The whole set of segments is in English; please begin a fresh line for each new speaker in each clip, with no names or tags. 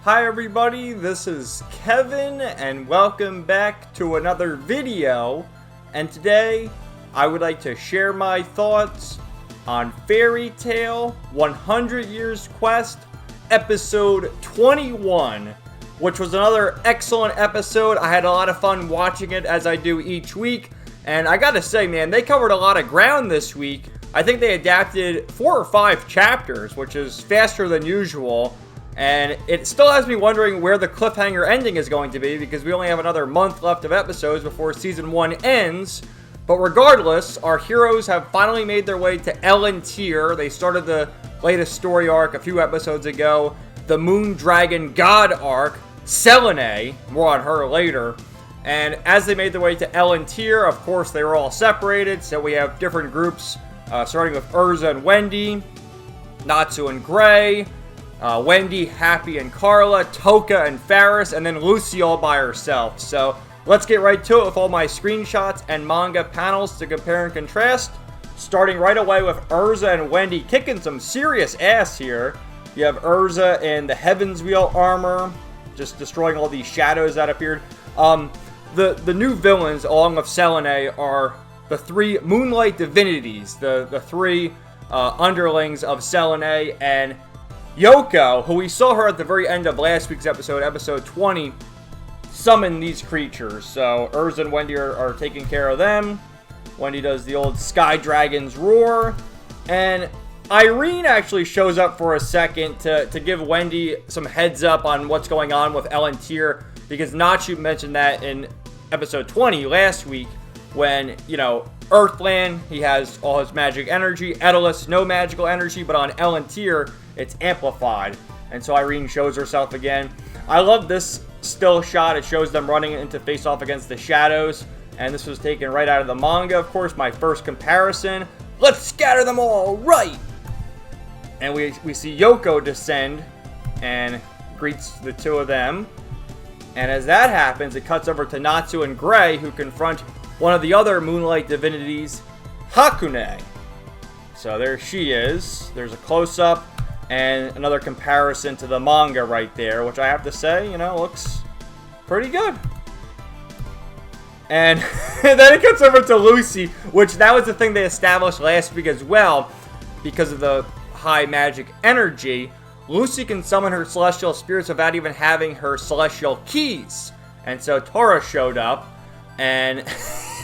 Hi everybody, this is Kevin and welcome back to another video. And today I would like to share my thoughts on Fairy Tail 100 Years Quest episode 21, which was another excellent episode. I had a lot of fun watching it as I do each week. And I gotta say, man, they covered a lot of ground this week. I think they adapted 4 or 5 chapters, which is faster than usual. And it still has me wondering where the cliffhanger ending is going to be, because we only have another month left of episodes before Season 1 ends. But regardless, our heroes have finally made their way to Elentier. They started the latest story arc a few episodes ago, the Moon Dragon God arc, Selene, more on her later. And as they made their way to Elentier, of course, they were all separated, so we have different groups, starting with Urza and Wendy, Natsu and Gray, Wendy, Happy, and Carla, Toka, and Faris, and then Lucy all by herself. So let's get right to it with all my screenshots and manga panels to compare and contrast. Starting right away with Urza and Wendy kicking some serious ass here. You have Urza in the Heaven's Wheel armor, just destroying all these shadows that appeared. The new villains, along with Selene, are the 3 Moonlight Divinities, the 3 underlings of Selene, and Yoko, who we saw her at the very end of last week's episode, episode 20, summon these creatures. So Urza and Wendy are taking care of them. Wendy does the old Sky Dragon's roar. And Irene actually shows up for a second to give Wendy some heads up on what's going on with Elentier, because Natsu mentioned that in episode 20 last week when, Earthland, he has all his magic energy. Edelus, no magical energy, but on Elentier, it's amplified. And so Irene shows herself again. I love this still shot. It shows them running into face off against the shadows. And this was taken right out of the manga, of course, my first comparison. Let's scatter them all, right! And we see Yoko descend and greets the 2 of them. And as that happens, it cuts over to Natsu and Gray, who confront one of the other Moonlight Divinities, Hakune. So there she is. There's a close-up and another comparison to the manga right there, which I have to say, looks pretty good. And then it cuts over to Lucy, which that was the thing they established last week as well. Because of the high magic energy, Lucy can summon her celestial spirits without even having her celestial keys. And so Tora showed up, and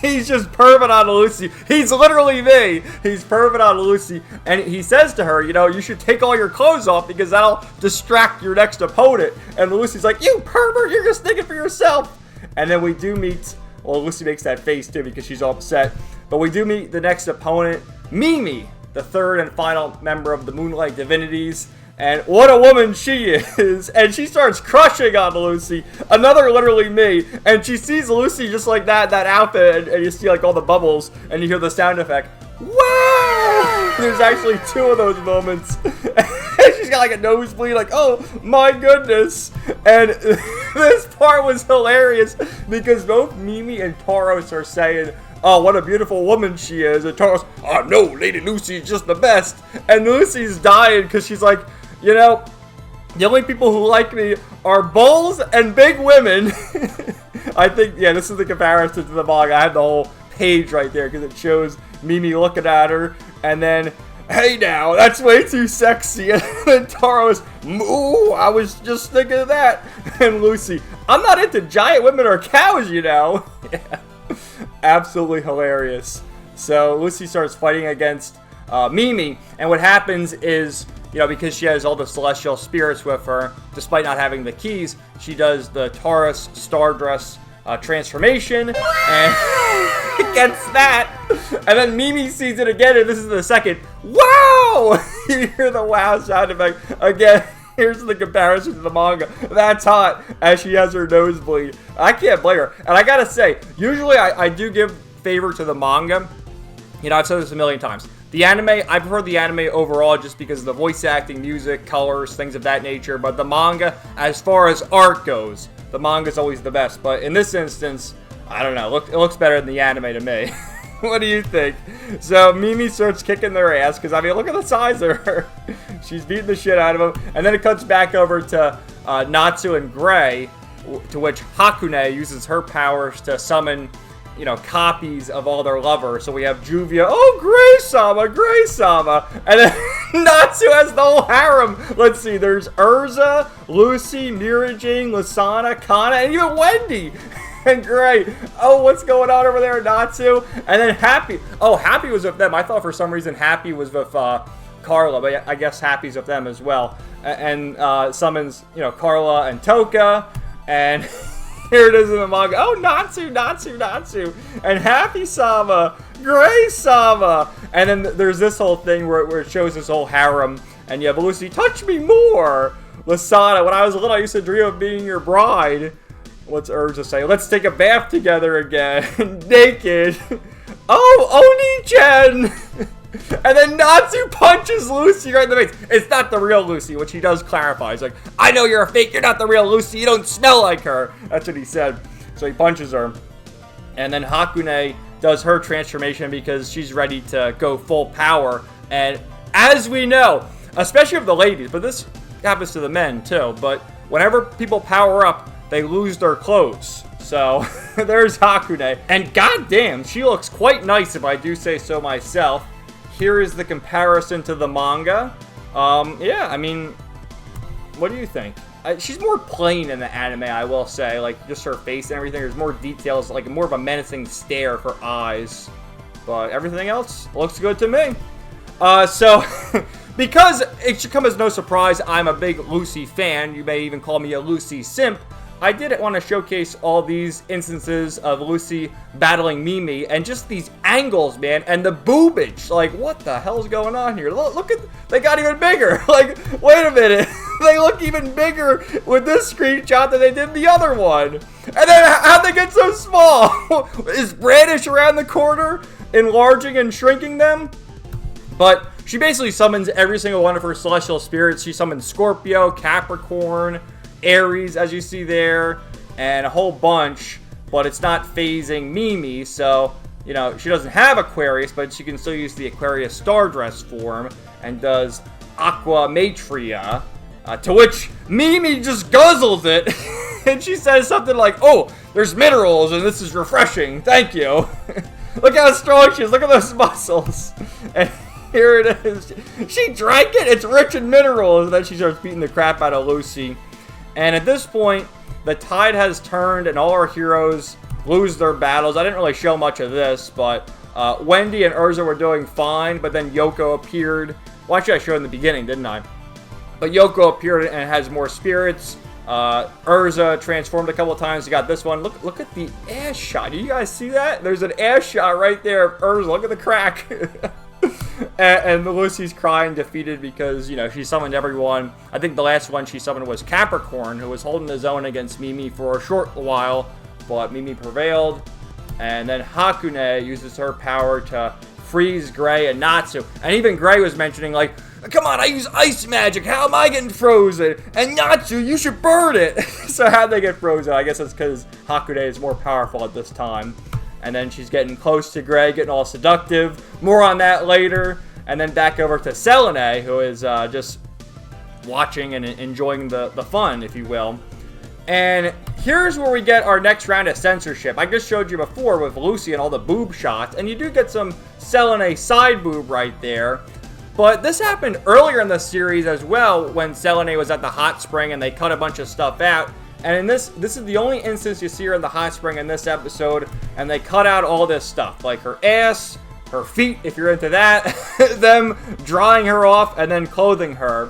he's just perving on Lucy. He's literally me. He's perving on Lucy. And he says to her, you should take all your clothes off because that'll distract your next opponent. And Lucy's like, you pervert, you're just thinking for yourself. And then we do meet, well, Lucy makes that face too because she's all upset. But we do meet the next opponent, Mimi, the 3rd and final member of the Moonlight Divinities. And what a woman she is. And she starts crushing on Lucy. Another literally me. And she sees Lucy just like that outfit. And you see like all the bubbles. And you hear the sound effect. Wow! There's actually 2 of those moments. And she's got like a nosebleed. Like, oh my goodness. And this part was hilarious. Because both Mimi and Tauros are saying, oh, what a beautiful woman she is. And Tauros, oh no, Lady Lucy's just the best. And Lucy's dying because she's like, the only people who like me are bulls and big women. I think, this is the comparison to the manga. I have the whole page right there because it shows Mimi looking at her. And then, hey now, that's way too sexy. And then Tauros, ooh, I was just thinking of that. And Lucy, I'm not into giant women or cows, Yeah. Absolutely hilarious. So Lucy starts fighting against Mimi, and what happens is, because she has all the celestial spirits with her, despite not having the keys, she does the Taurus Stardress transformation, and gets that. And then Mimi sees it again, and this is the second, wow! You hear the wow sound effect again. Here's the comparison to the manga. That's hot, as she has her nosebleed. I can't blame her. And I gotta say, usually I do give favor to the manga. I've said this a million times. The anime, I prefer the anime overall just because of the voice acting, music, colors, things of that nature. But the manga, as far as art goes, the manga is always the best. But in this instance, I don't know. It looks better than the anime to me. What do you think? So Mimi starts kicking their ass because, look at the size of her. She's beating the shit out of them. And then it cuts back over to Natsu and Gray, to which Hakune uses her powers to summon, you know, copies of all their lovers. So we have Juvia, oh, Gray-sama, Gray-sama. And then Natsu has the whole harem. Let's see, there's Urza, Lucy, Mirajing, Lasana, Kana, and even Wendy. And Gray, oh, what's going on over there, Natsu? And then Happy, oh, Happy was with them. I thought for some reason Happy was with Carla, but I guess Happy's with them as well. And summons, you know, Carla and Toka. And here it is in the manga. Oh, Natsu, Natsu, Natsu. And Happy-sama, Gray-sama. And then there's this whole thing where it shows this whole harem. And you have Lucy, touch me more. Lasana, when I was little, I used to dream of being your bride. What's Urza say? Let's take a bath together again. Naked. Oh, Oni-chan. And then Natsu punches Lucy right in the face. It's not the real Lucy, which he does clarify. He's like, I know you're a fake. You're not the real Lucy. You don't smell like her. That's what he said. So he punches her. And then Hakune does her transformation because she's ready to go full power. And as we know, especially with the ladies, but this happens to the men too, but whenever people power up, they lose their clothes. So there's Hakune. And goddamn, she looks quite nice if I do say so myself. Here is the comparison to the manga. Yeah, I mean, what do you think? She's more plain in the anime, I will say. Like, just her face and everything. There's more details, like more of a menacing stare for eyes. But everything else looks good to me. So, because it should come as no surprise, I'm a big Lucy fan. You may even call me a Lucy simp. I did want to showcase all these instances of Lucy battling Mimi and just these angles, man, and the boobage. Like, what the hell's going on here? Look at, they got even bigger. Like, wait a minute. They look even bigger with this screenshot than they did the other one. And then how'd they get so small? Is Brandish around the corner enlarging and shrinking them? But she basically summons every single one of her celestial spirits. She summons Scorpio, Capricorn, Aries, as you see there, and a whole bunch, but it's not phasing Mimi, so, you know, she doesn't have Aquarius, but she can still use the Aquarius Star Dress form, and does Aqua Matria, to which Mimi just guzzles it, and she says something like, oh, there's minerals, and this is refreshing, thank you. Look how strong she is, look at those muscles, and here it is, she drank it, it's rich in minerals, and then she starts beating the crap out of Lucy. And at this point, the tide has turned and all our heroes lose their battles. I didn't really show much of this, but Wendy and Urza were doing fine, but then Yoko appeared. Well, actually, I showed in the beginning, didn't I? But Yoko appeared and has more spirits. Urza transformed a couple of times. You got this one. Look at the ass shot. Do you guys see that? There's an ass shot right there of Urza. Look at the crack. And Lucy's crying, defeated, because, you know, she summoned everyone. I think the last one she summoned was Capricorn, who was holding his own against Mimi for a short while, but Mimi prevailed. And then Hakune uses her power to freeze Gray and Natsu. And even Gray was mentioning, like, come on, I use ice magic. How am I getting frozen? And Natsu, you should burn it. So how'd they get frozen? I guess it's because Hakune is more powerful at this time. And then she's getting close to Gray, getting all seductive. More on that later. And then back over to Selene, who is just watching and enjoying the fun, if you will. And here's where we get our next round of censorship. I just showed you before with Lucy and all the boob shots. And you do get some Selene side boob right there. But this happened earlier in the series as well, when Selene was at the hot spring and they cut a bunch of stuff out. And in this is the only instance you see her in the hot spring in this episode, and they cut out all this stuff, like her ass, her feet, if you're into that, them drying her off, and then clothing her,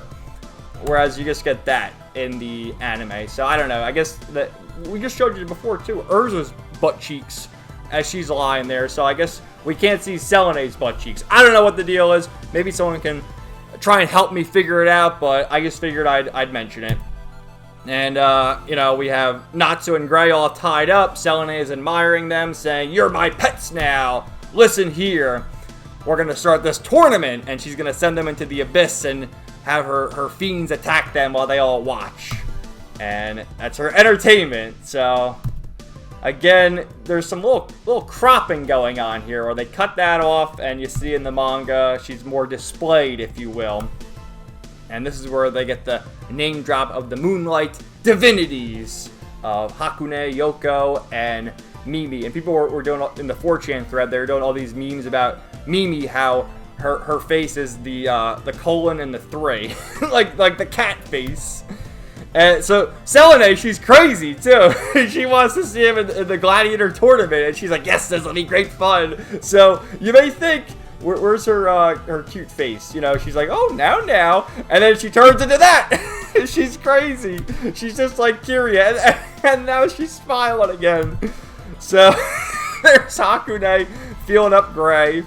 whereas you just get that in the anime. So I don't know, I guess that we just showed you before too, Urza's butt cheeks as she's lying there, so I guess we can't see Selene's butt cheeks. I don't know what the deal is. Maybe someone can try and help me figure it out, but I just figured I'd mention it. And, you know, we have Natsu and Gray all tied up. Selene is admiring them, saying, you're my pets now. Listen here. We're going to start this tournament. And she's going to send them into the abyss and have her fiends attack them while they all watch. And that's her entertainment. So, again, there's some little cropping going on here. Or they cut that off, and you see in the manga, she's more displayed, if you will. And this is where they get the name drop of the Moonlight Divinities of Hakune, Yoko, and Mimi. And people were doing, in the 4chan thread, they were doing all these memes about Mimi, how her face is the colon and the 3. like the cat face. And so Selene, she's crazy too. She wants to see him in the Gladiator tournament, and she's like, yes, this will be great fun. So you may think, where's her cute face? You know, she's like, oh, now. And then she turns into that. She's crazy. She's just like Kiria. And now she's smiling again. So there's Hakune feeling up Gray.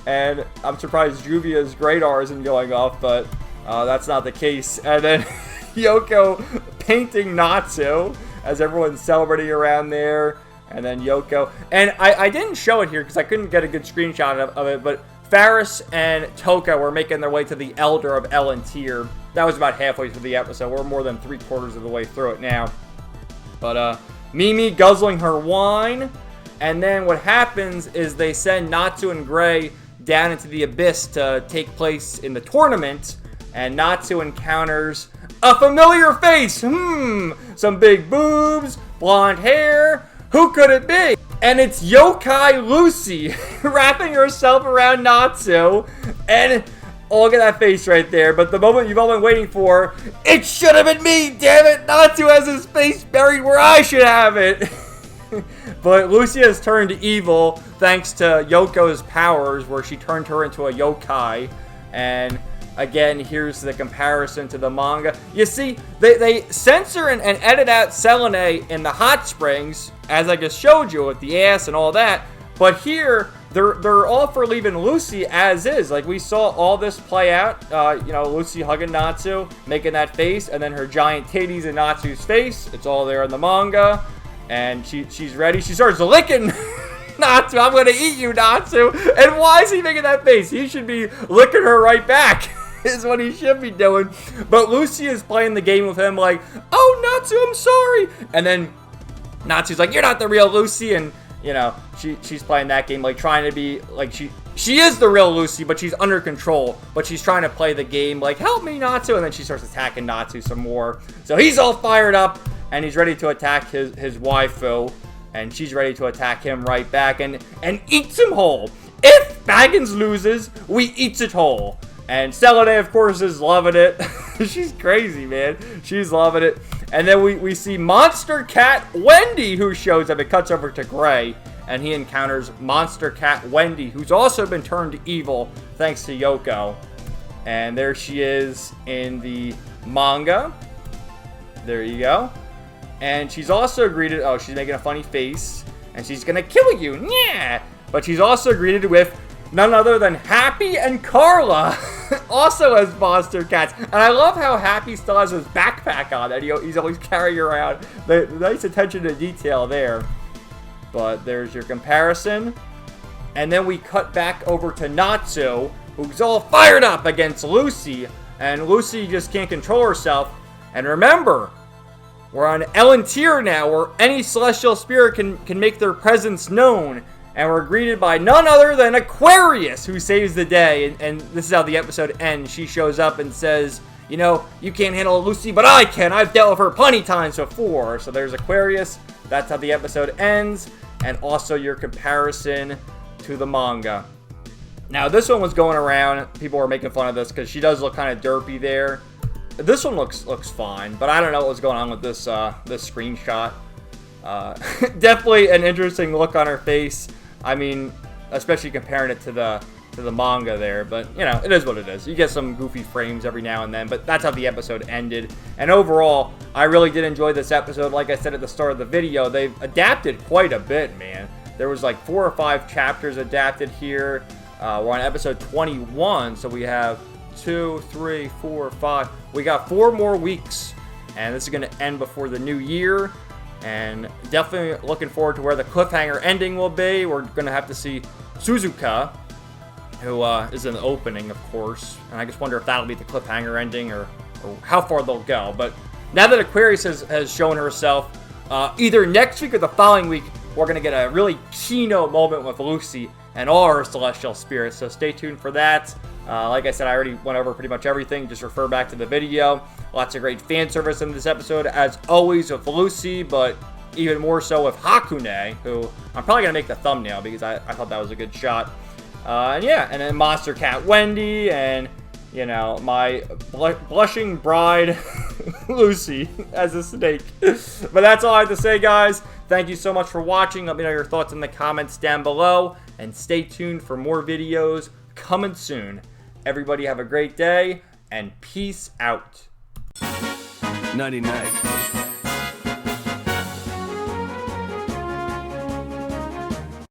And I'm surprised Juvia's Greydar isn't going off, but that's not the case. And then Yoko painting Natsu as everyone's celebrating around there. And then Yoko. And I didn't show it here because I couldn't get a good screenshot of it, but Faris and Toka were making their way to the Elder of Elantir. That was about halfway through the episode. We're more than 3/4 of the way through it now. But Mimi guzzling her wine. And then what happens is they send Natsu and Gray down into the abyss to take place in the tournament. And Natsu encounters a familiar face. Some big boobs, blonde hair. Who could it be? And it's Yokai Lucy wrapping herself around Natsu. And oh, look at that face right there. But the moment you've all been waiting for, it should have been me, damn it. Natsu has his face buried where I should have it. But Lucy has turned evil thanks to Yoko's powers, where she turned her into a yokai. And again, here's the comparison to the manga. You see, they censor and edit out Selene in the hot springs, as I just showed you, with the ass and all that. But here, they're all for leaving Lucy as is. Like, we saw all this play out. You know, Lucy hugging Natsu, making that face, and then her giant titties in Natsu's face. It's all there in the manga. And she's ready. She starts licking Natsu. I'm going to eat you, Natsu. And why is he making that face? He should be licking her right back. Is what he should be doing. But Lucy is playing the game with him like, oh, Natsu, I'm sorry. And then Natsu's like, you're not the real Lucy. And, you know, she's playing that game, like, trying to be, like, she is the real Lucy, but she's under control. But she's trying to play the game like, help me, Natsu. And then she starts attacking Natsu some more. So he's all fired up, and he's ready to attack his waifu. And she's ready to attack him right back and eats him whole. If Baggins loses, we eats it whole. And Selene, of course, is loving it. She's crazy, man. She's loving it. And then we see Monster Cat Wendy, who shows up. It cuts over to Gray, and he encounters Monster Cat Wendy, who's also been turned evil thanks to Yoko. And there she is in the manga. There you go. And she's also greeted... Oh, she's making a funny face. And she's going to kill you. Yeah. But she's also greeted with none other than Happy and Carla, also as monster cats. And I love how Happy still has his backpack on that he's always carrying around. The nice attention to detail there. But there's your comparison. And then we cut back over to Natsu, who's all fired up against Lucy. And Lucy just can't control herself. And remember, we're on Elantir now, where any celestial spirit can make their presence known. And we're greeted by none other than Aquarius, who saves the day. And this is how the episode ends. She shows up and says, you know, you can't handle Lucy, but I can. I've dealt with her plenty times before. So there's Aquarius. That's how the episode ends. And also your comparison to the manga. Now, this one was going around. People were making fun of this because she does look kind of derpy there. This one looks fine, but I don't know what was going on with this this screenshot. Definitely an interesting look on her face. I mean, especially comparing it to the manga there, but you know, it is what it is. You get some goofy frames every now and then, but that's how the episode ended. And overall, I really did enjoy this episode. Like I said at the start of the video, they've adapted quite a bit, man. There was like 4 or 5 chapters adapted here. We're on episode 21, so we have 2, 3, 4, 5. We got 4 more weeks, and this is going to end before the new year. And definitely looking forward to where the cliffhanger ending will be. We're going to have to see Suzuka, who is in the opening, of course. And I just wonder if that'll be the cliffhanger ending or how far they'll go. But now that Aquarius has shown herself, either next week or the following week, we're going to get a really keynote moment with Lucy and all her celestial spirits. So stay tuned for that. Like I said, I already went over pretty much everything. Just refer back to the video. Lots of great fan service in this episode, as always, with Lucy, but even more so with Hakune, who I'm probably going to make the thumbnail because I thought that was a good shot. And yeah, and then Monster Cat Wendy, and, you know, my blushing bride, Lucy, as a snake. But that's all I have to say, guys. Thank you so much for watching. Let me know your thoughts in the comments down below, and stay tuned for more videos coming soon. Everybody have a great day, and peace out.
Nighty night.